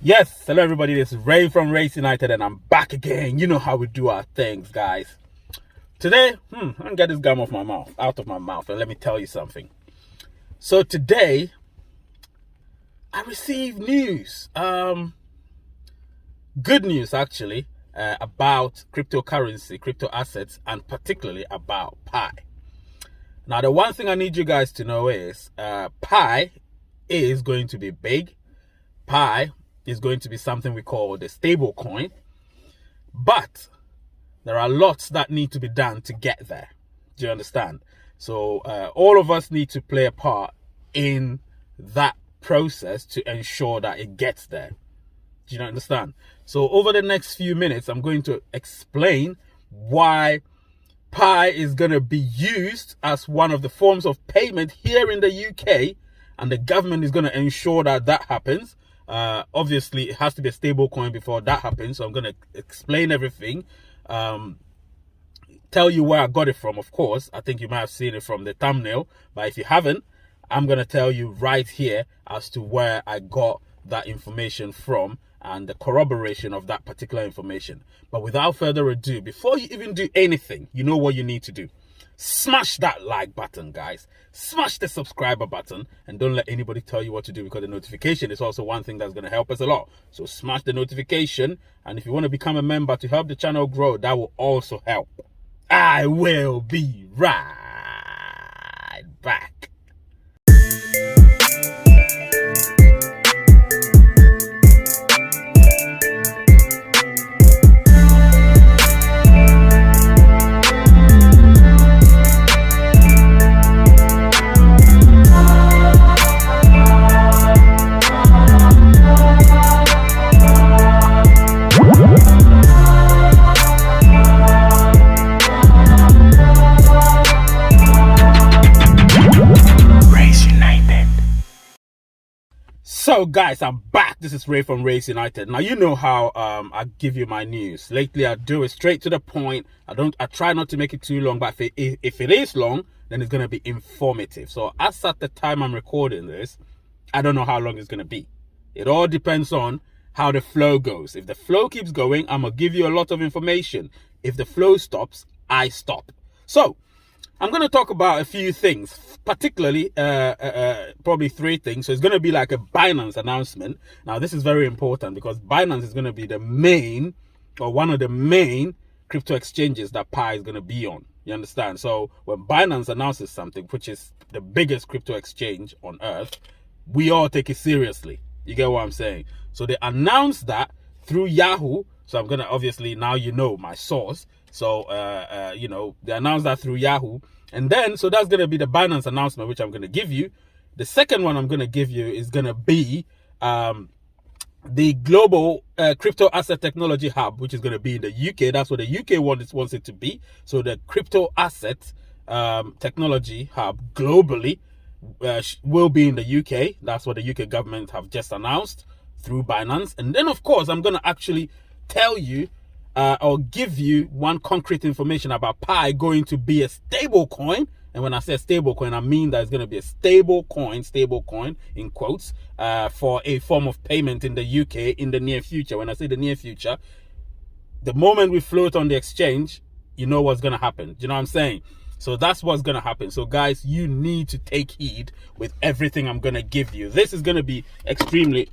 Yes, hello everybody, this is Ray from Race United and I'm back again. You know how we do our things, guys. Today, I'm gonna get this gum out of my mouth, and let me tell you something. So today, I received news, good news actually, about cryptocurrency, crypto assets, and particularly about Pi. Now, the one thing I need you guys to know is, Pi is going to be big. Pi is going to be something we call the stablecoin, but there are lots that need to be done to get there. Do you understand? So all of us need to play a part in that process to ensure that it gets there. Do you understand? So over the next few minutes, I'm going to explain why Pi is going to be used as one of the forms of payment here in the UK, and the government is going to ensure that that happens. Obviously, it has to be a stable coin before that happens. So I'm going to explain everything. Tell you where I got it from, of course. I think you might have seen it from the thumbnail. But if you haven't, I'm going to tell you right here as to where I got that information from and the corroboration of that particular information. But without further ado, before you even do anything, you know what you need to do. Smash that like button, guys. Smash the subscriber button, and don't let anybody tell you what to do, because the notification is also one thing that's going to help us a lot. So smash the notification, and if you want to become a member to help the channel grow, that will also help. I will be right back. So guys, I'm back. This is Ray from Race United. Now, you know how I give you my news. Lately, I do it straight to the point. I try not to make it too long, but if it is long, then it's going to be informative. So as at the time I'm recording this, I don't know how long it's going to be. It all depends on how the flow goes. If the flow keeps going, I'm going to give you a lot of information. If the flow stops, I stop. So I'm going to talk about a few things, particularly probably three things. So it's going to be like a Binance announcement. Now, this is very important because Binance is going to be the main, or one of the main crypto exchanges that Pi is going to be on. You understand? So when Binance announces something, which is the biggest crypto exchange on earth, we all take it seriously. You get what I'm saying? So they announced that through Yahoo. So I'm going to, obviously, now you know my source. So, you know, they announced that through Yahoo. And then, so that's going to be the Binance announcement, which I'm going to give you. The second one I'm going to give you is going to be the global crypto asset technology hub, which is going to be in the UK. That's what the UK wants it to be. So the crypto asset technology hub globally will be in the UK. That's what the UK government have just announced through Binance. And then, of course, I'm going to actually tell you or give you one concrete information about Pi going to be a stable coin. And when I say stable coin, I mean that it's going to be a stable coin in quotes, for a form of payment in the UK in the near future. When I say the near future, the moment we float on the exchange, you know what's going to happen. Do you know what I'm saying? So that's what's going to happen. So guys, you need to take heed with everything I'm going to give you. This is going to be extremely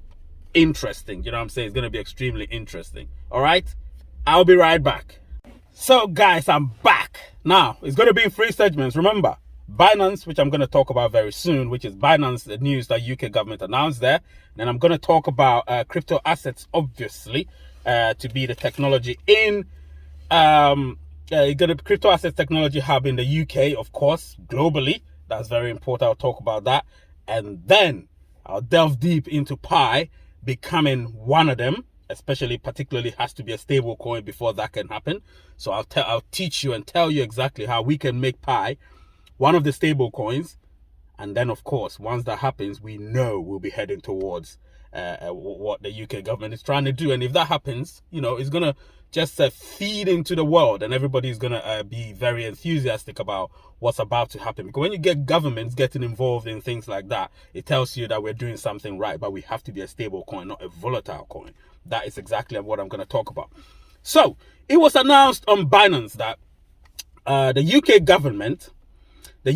interesting. You know what I'm saying? It's going to be extremely interesting. All right? I'll be right back. So guys, I'm back. Now, it's going to be in three segments. Remember, Binance, which I'm going to talk about very soon, which is Binance, the news that UK government announced there. Then I'm going to talk about crypto assets, obviously, to be the technology in crypto assets technology hub in the UK, of course, globally. That's very important. I'll talk about that. And then I'll delve deep into Pi becoming one of them. Especially, particularly, has to be a stable coin before that can happen. So I'll teach you and tell you exactly how we can make Pi one of the stable coins. And then, of course, once that happens, we know we'll be heading towards what the UK government is trying to do. And if that happens, you know, it's going to just feed into the world, and everybody's going to be very enthusiastic about what's about to happen. Because when you get governments getting involved in things like that, it tells you that we're doing something right, but we have to be a stable coin, not a volatile coin. That is exactly what I'm going to talk about. So it was announced on Binance that the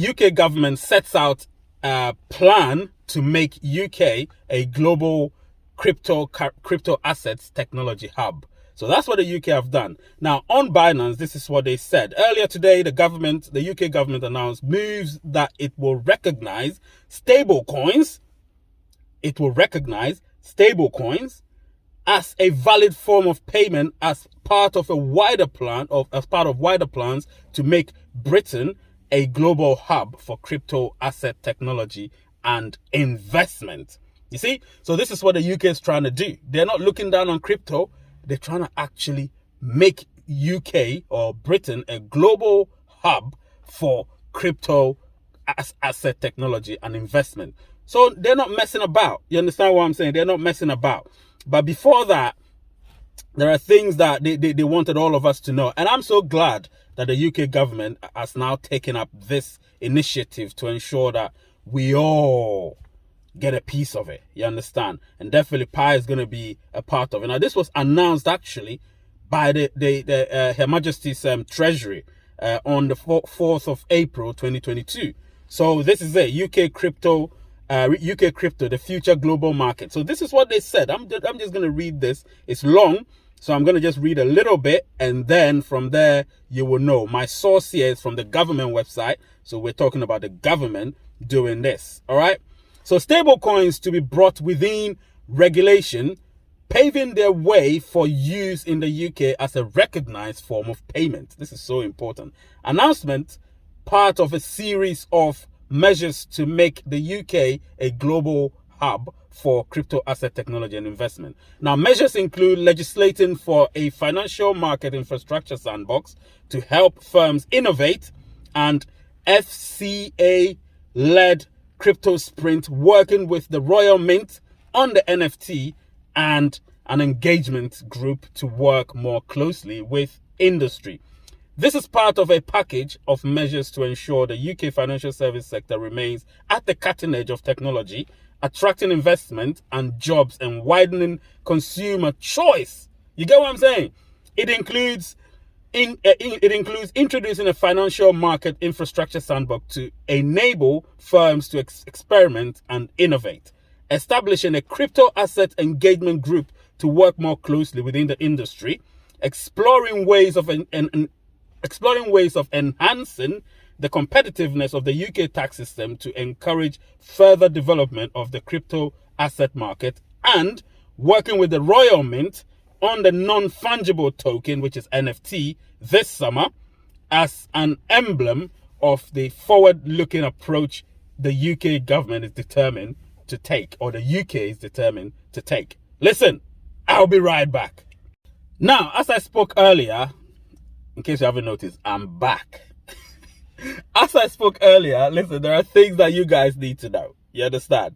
UK government sets out a plan to make UK a global crypto assets technology hub. So that's what the UK have done. Now, on Binance, this is what they said. Earlier today, the UK government announced moves that it will recognize stablecoins. It will recognize stablecoins as a valid form of payment as part of wider plans to make Britain a global hub for crypto asset technology and investment. You see? So this is what the UK is trying to do. They're not looking down on crypto. They're trying to actually make UK or Britain a global hub for crypto asset technology and investment. So they're not messing about. You understand what I'm saying? They're not messing about. But before that, there are things that they wanted all of us to know. And I'm so glad that the UK government has now taken up this initiative to ensure that we all get a piece of it. You understand? And definitely Pi is going to be a part of it. Now, this was announced actually by Her Majesty's Treasury on the 4th of April 2022. So this is it. UK crypto, the future global market. So this is what they said. I'm just going to read this. It's long, so I'm going to just read a little bit, and then from there you will know. My source here is from the government website. So we're talking about the government doing this. All right. So stablecoins to be brought within regulation, paving their way for use in the UK as a recognized form of payment. This is so important. Announcement, part of a series of measures to make the UK a global hub for crypto asset technology and investment. Now, measures include legislating for a financial market infrastructure sandbox to help firms innovate, and FCA-led crypto sprint working with the Royal Mint on the NFT, and an engagement group to work more closely with industry. This is part of a package of measures to ensure the UK financial service sector remains at the cutting edge of technology, attracting investment and jobs and widening consumer choice. You get what I'm saying? It includes introducing a financial market infrastructure sandbox to enable firms to experiment and innovate, establishing a crypto asset engagement group to work more closely within the industry, exploring ways of enhancing the competitiveness of the UK tax system to encourage further development of the crypto asset market, and working with the Royal Mint on the non-fungible token, which is NFT, this summer as an emblem of the forward-looking approach the UK government is determined to take, or the UK is determined to take. Listen, I'll be right back. Now, as I spoke earlier, in case you haven't noticed, I'm back. As I spoke earlier, listen, there are things that you guys need to know. You understand?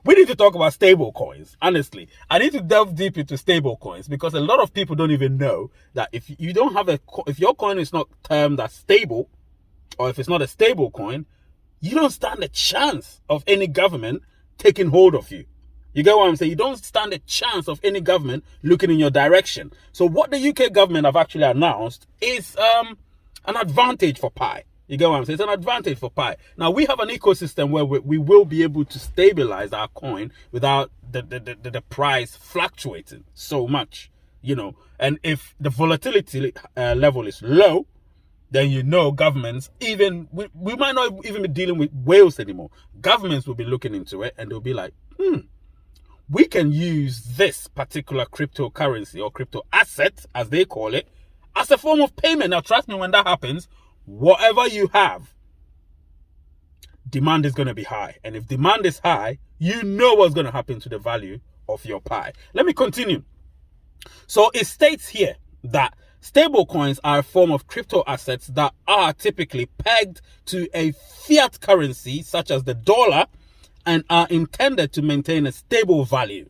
We need to talk about stable coins. Honestly, I need to delve deep into stable coins, because a lot of people don't even know that if you don't have if your coin is not termed as stable, or if it's not a stable coin, you don't stand a chance of any government taking hold of you. You get what I'm saying? You don't stand a chance of any government looking in your direction. So what the UK government have actually announced is an advantage for Pi. You get what I'm saying? It's an advantage for Pi. Now, we have an ecosystem where we will be able to stabilize our coin without the price fluctuating so much, you know. And if the volatility level is low, then you know governments, we might not even be dealing with whales anymore. Governments will be looking into it, and they'll be like, we can use this particular cryptocurrency or crypto asset, as they call it, as a form of payment. Now, trust me, when that happens, whatever you have, demand is going to be high. And if demand is high, you know what's going to happen to the value of your Pi. Let me continue. So it states here that stablecoins are a form of crypto assets that are typically pegged to a fiat currency such as the dollar, and are intended to maintain a stable value.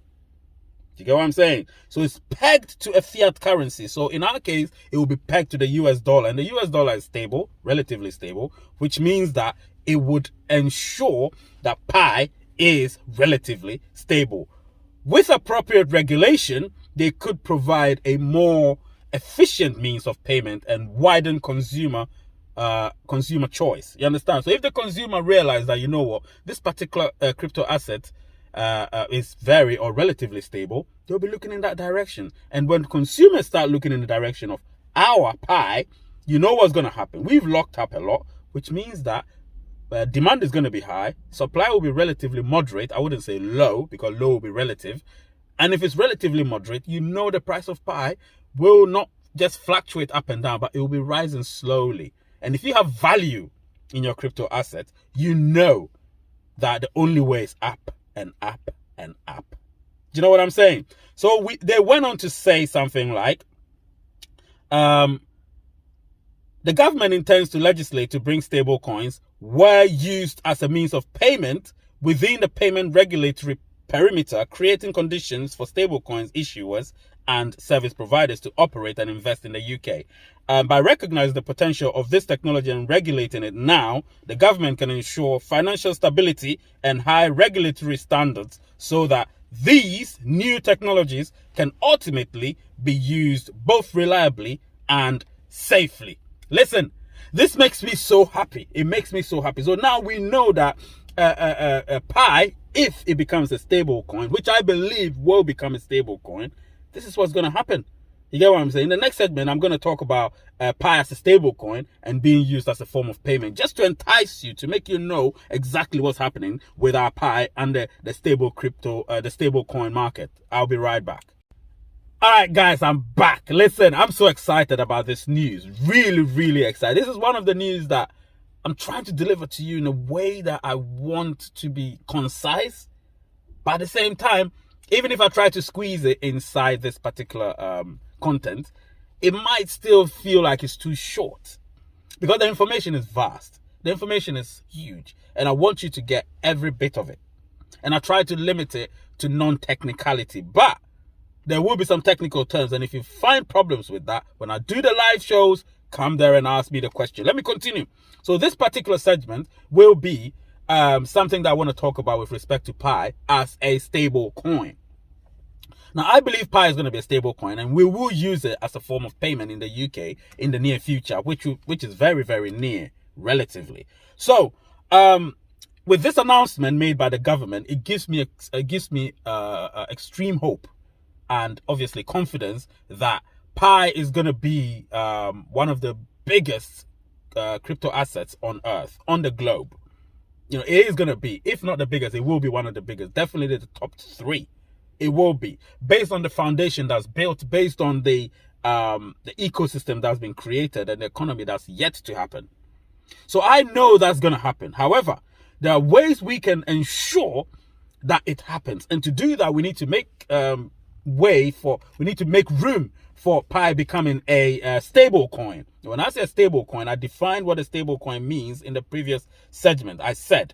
You get what I'm saying? So it's pegged to a fiat currency. So in our case, it will be pegged to the US dollar. And the US dollar is stable, relatively stable, which means that it would ensure that Pi is relatively stable. With appropriate regulation, they could provide a more efficient means of payment and widen consumer choice. You understand? So if the consumer realize that, you know what, this particular crypto asset is very or relatively stable, they'll be looking in that direction. And when consumers start looking in the direction of our Pi, you know what's going to happen. We've locked up a lot, which means that demand is going to be high. Supply will be relatively moderate. I wouldn't say low, because low will be relative. And if it's relatively moderate, you know the price of Pi will not just fluctuate up and down, but it will be rising slowly. And if you have value in your crypto asset, you know that the only way is up and up and up. Do you know what I'm saying? So they went on to say something like, the government intends to legislate to bring stable coins were used as a means of payment within the payment regulatory perimeter, creating conditions for stablecoins issuers and service providers to operate and invest in the UK. By recognizing the potential of this technology and regulating it now, the government can ensure financial stability and high regulatory standards so that these new technologies can ultimately be used both reliably and safely. Listen, this makes me so happy. It makes me so happy. So now we know that Pi, if it becomes a stable coin, which I believe will become a stable coin, this is what's going to happen. You get what I'm saying? In the next segment, I'm going to talk about Pi as a stable coin and being used as a form of payment, just to entice you, to make you know exactly what's happening with our Pi and the stable coin market. I'll be right back. All right, guys, I'm back. Listen, I'm so excited about this news. Really, really excited. This is one of the news that I'm trying to deliver to you in a way that I want to be concise, but at the same time, even if I try to squeeze it inside this particular content, it might still feel like it's too short, because the information is vast. The information is huge, and I want you to get every bit of it. And I try to limit it to non-technicality, but there will be some technical terms, and if you find problems with that, when I do the live shows, come there and ask me the question. Let me continue. So this particular segment will be something that I want to talk about with respect to Pi as a stable coin. Now, I believe Pi is going to be a stable coin, and we will use it as a form of payment in the UK in the near future, which is very, very near, relatively. So, with this announcement made by the government, it gives me extreme hope and obviously confidence that Pi is going to be one of the biggest crypto assets on Earth, on the globe. You know, it is going to be, if not the biggest, it will be one of the biggest. Definitely the top 3. It will be, based on the foundation that's built, based on the ecosystem that's been created and the economy that's yet to happen. So I know that's going to happen. However, there are ways we can ensure that it happens. And to do that, we need to make room for Pi becoming a stable coin. When I say stable coin, I defined what a stable coin means in the previous segment. I said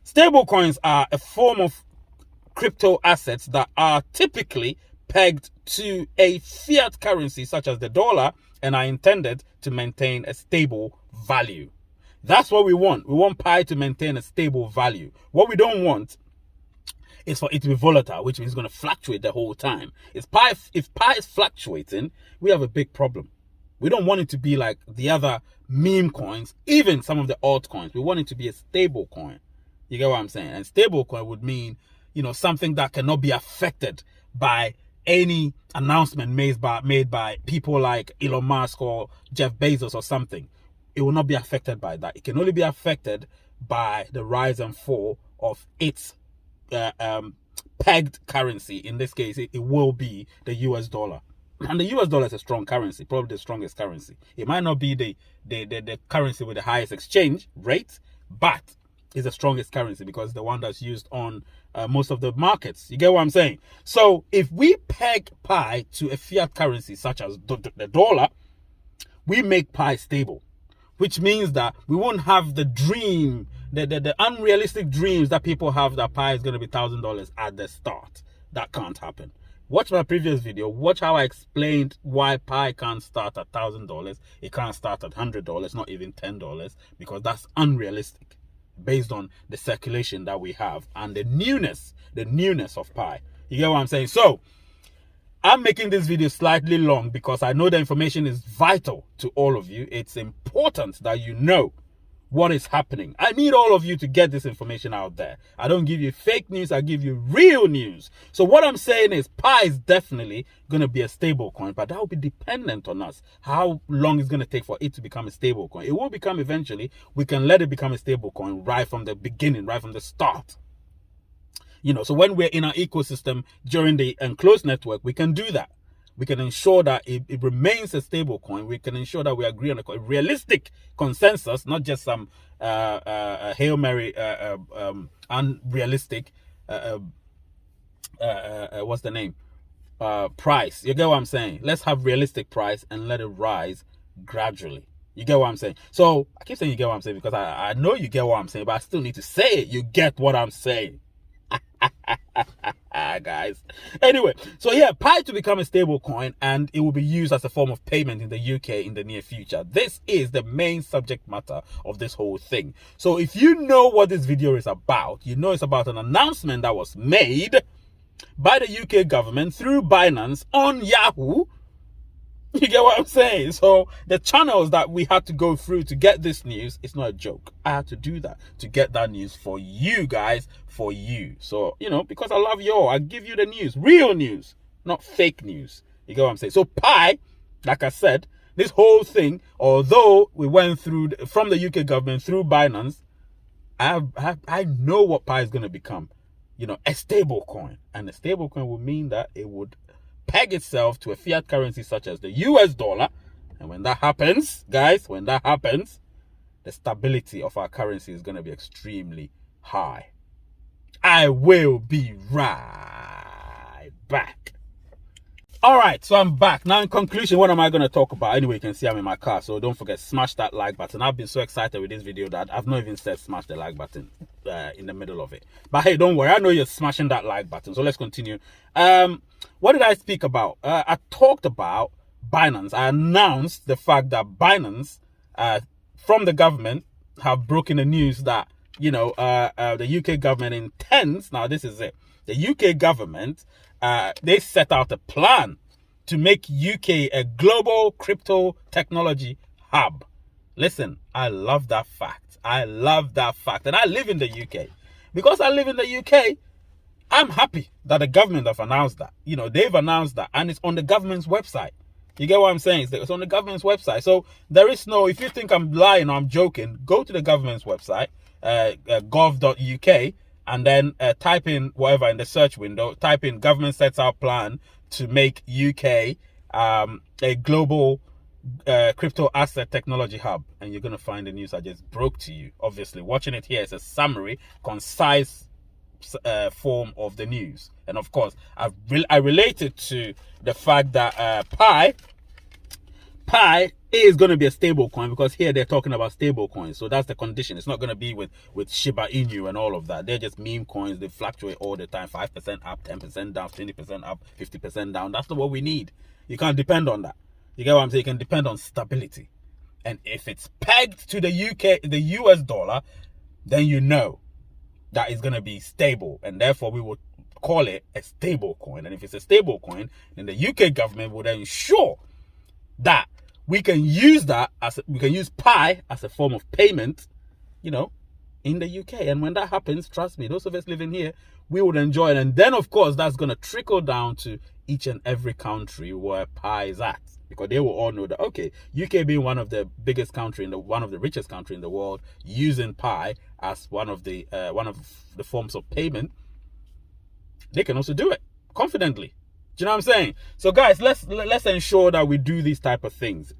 stable coins are a form of crypto assets that are typically pegged to a fiat currency such as the dollar and are intended to maintain a stable value. That's what we want. We want Pi to maintain a stable value. What we don't want is for it to be volatile, which means it's going to fluctuate the whole time. If Pi is fluctuating, we have a big problem. We don't want it to be like the other meme coins, even some of the altcoins. We want it to be a stable coin. You get what I'm saying? And stable coin would mean, you know, something that cannot be affected by any announcement made by people like Elon Musk or Jeff Bezos or something. It will not be affected by that. It can only be affected by the rise and fall of its pegged currency. In this case, it will be the US dollar. And the US dollar is a strong currency, probably the strongest currency. It might not be the currency with the highest exchange rate, but it's the strongest currency because it's the one that's used on most of the markets. You get what I'm saying? So if we peg Pi to a fiat currency such as the dollar, we make Pi stable, which means that we won't have the dream, the unrealistic dreams that people have that Pi is going to be $1,000 at the start. That can't happen. Watch my previous video. Watch how I explained why Pi can't start at $1,000. It can't start at $100, not even $10, because that's unrealistic based on the circulation that we have and the newness of Pi. You get what I'm saying? So I'm making this video slightly long because I know the information is vital to all of you. It's important that you know what is happening. I need all of you to get this information out there. I don't give you fake news, I give you real news. So what I'm saying is Pi is definitely going to be a stable coin, but that will be dependent on us. How long it's going to take for it to become a stable coin. It will become eventually. We can let it become a stable coin right from the beginning, right from the start. You know, so when we're in our ecosystem during the enclosed network, we can do that. We can ensure that it remains a stable coin. We can ensure that we agree on a realistic consensus, not just some Hail Mary, unrealistic, what's the name? Price. You get what I'm saying? Let's have realistic price and let it rise gradually. You get what I'm saying? So I keep saying you get what I'm saying because I know you get what I'm saying, but I still need to say it. You get what I'm saying. Guys. Anyway, so yeah, Pi to become a stable coin, and it will be used as a form of payment in the UK in the near future. This is the main subject matter of this whole thing. So if you know what this video is about, you know it's about an announcement that was made by the UK government through Binance on Yahoo. You get what I'm saying? So the channels that we had to go through to get this news, it's not a joke. I had to do that to get that news for you guys, for you. So, you know, because I love you all, I give you the news, real news, not fake news. You get what I'm saying? So Pi, like I said, this whole thing, although we went through from the UK government through Binance, I know what Pi is going to become. You know, a stable coin. And a stable coin would mean that it would peg itself to a fiat currency such as the US dollar. And when that happens, guys, when that happens, the stability of our currency is going to be extremely high. I will be right back. All right, so I'm back. Now, in conclusion, what am I going to talk about? Anyway, you can see I'm in my car, so don't forget, smash that like button. I've been so excited with this video that I've not even said smash the like button in the middle of it. But hey, don't worry, I know you're smashing that like button, so let's continue. What did I speak about? I talked about Binance. I announced the fact that Binance, from the government, have broken the news that, you know, the UK government intends, now this is it, the UK government, they set out a plan to make UK a global crypto technology hub. Listen, I love that fact. I love that fact. And I live in the UK. Because I live in the UK, I'm happy that the government have announced that. You know, they've announced that, and it's on the government's website. You get what I'm saying? It's on the government's website. So there is no, if you think I'm lying or I'm joking, go to the government's website, gov.uk, and then type in whatever in the search window, type in government sets out plan to make UK a global crypto asset technology hub, and you're going to find the news I just broke to you. Obviously, watching it here is a summary, concise form of the news. And of course, I related to the fact that Pi is going to be a stable coin, because here they're talking about stable coins. So that's the condition. It's not going to be with Shiba Inu and all of that. They're just meme coins. They fluctuate all the time. 5% up, 10% down, 20% up, 50% down. That's not what we need. You can't depend on that. You get what I'm saying? You can depend on stability. And if it's pegged to the US dollar, then you know that is going to be stable, and therefore we will call it a stable coin. And if it's a stable coin, then the UK government will ensure that we can use that we can use Pi as a form of payment, you know, in the UK. And when that happens, trust me, those of us living here, we would enjoy it. And then of course that's going to trickle down to each and every country where Pi is at, because they will all know that, okay, UK being one of the biggest country one of the richest country in the world, using Pi as one of the forms of payment, they can also do it confidently. Do you know what I'm saying? So guys, let's ensure that we do these type of things.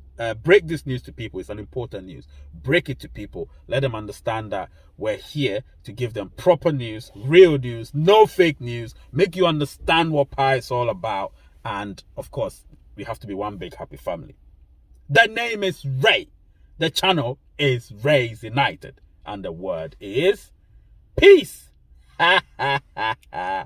Break this news to people. It's an important news. Break it to people. Let them understand that we're here to give them proper news, real news, no fake news, make you understand what Pi is all about. And of course, we have to be one big happy family. The name is Ray. The channel is Rays United. And the word is peace. Ha ha ha ha.